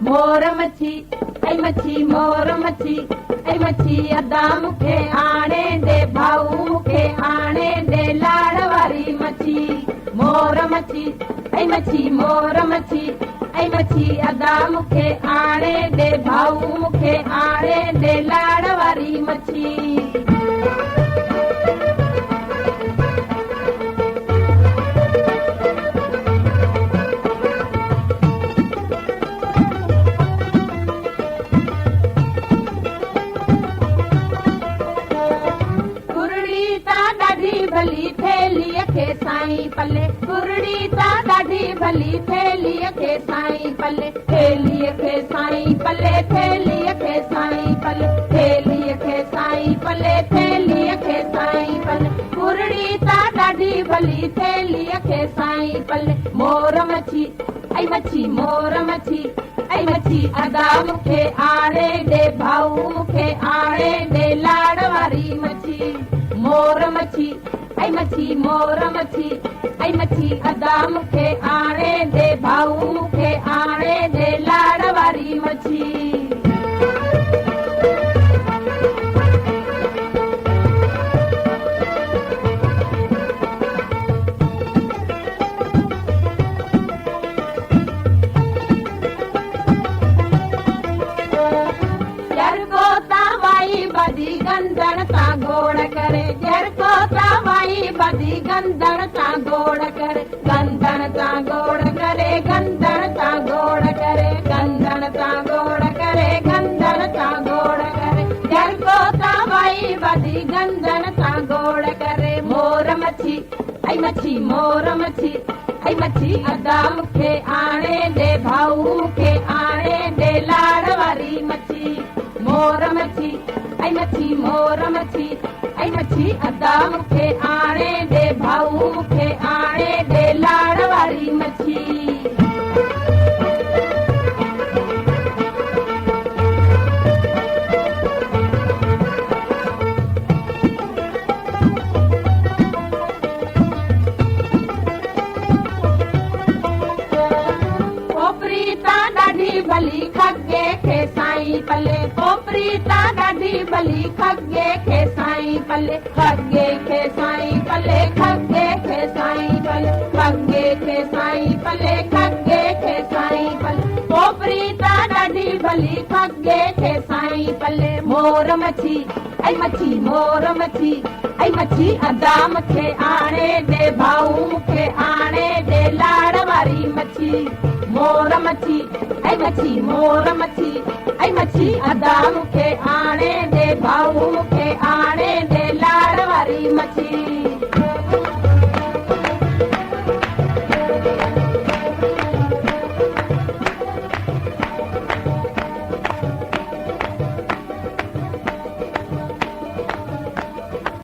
मोर मच्छी ऐ मच्छी मोर मच्छी ऐ मच्छी अदा मूंखे आणे दे भाऊ मूंखे आणे दे लाड़ वारी मच्छी मोर मच्छी ऐ मच्छी मोर मच्छी ऐ मच्छी अदा मूंखे आणे दे भाऊ मूंखे आणे दे लाड़ वारी मच्छी भली थैलीअ खे साईं पले कुरड़ी ता ॾाढी भली थैलीअ खे साईं पले थैलीअ खे साईं पले थैलीअ खे साईं पले थैलीअ खे साईं पले थैलीअ खे साईं पले कुरड़ी ता ॾाढी भली थैलीअ खे साईं पले मोर मच्छी ऐ मच्छी मोर मच्छी ऐ मच्छी अदा मूंखे आणे दे भाऊ मूंखे आणे दे लाड़ वारी मच्छी मोर मच्छी ऐ मच्छी मोर मच्छी ऐ मच्छी अदा मूंखे आणे दे भाऊ मूंखे आणे दे लाड़ वारी मच्छी बदी गंदड़ सां गोड़ करे जरको तावाई बदी गंदड़ सां गोड़ करे गंदड़ सां गोड़ करे गंदड़ सां गोड़ करे गंदड़ सां गोड़ करे गंदड़ सां गोड़ करे जरको तावाई बदी गंदड़ सां गोड़ करे मोर मच्छी ऐ मच्छी मोर मच्छी ऐ मच्छी अदा मूंखे आणे दे भाऊ मूंखे आणे दे लाड़ वारी मच्छी मोर मच्छी ऐ मच्छी मोर मच्छी ऐ मच्छी अदा मूंखे आणे दे भाऊ मूंखे आणे दे लाड़ वारी मच्छी भली खगे खे साईं पले पोपरी ता ॾाढी भली खगे खे साईं पले खगे खे साईं पले खगे खे साईं पले खगे खे साईं पले खगे खे साईं पले पोपरी ता ॾाढी भली खगे खे साईं पले मोर मच्छी ऐ मच्छी मोर मच्छी ऐ मच्छी अदा मूंखे आणे दे भाऊ मूंखे आणे दे लाड़ वारी मच्छी मोर मच्छी ऐ मच्छी मोर मच्छी ऐ मच्छी अदा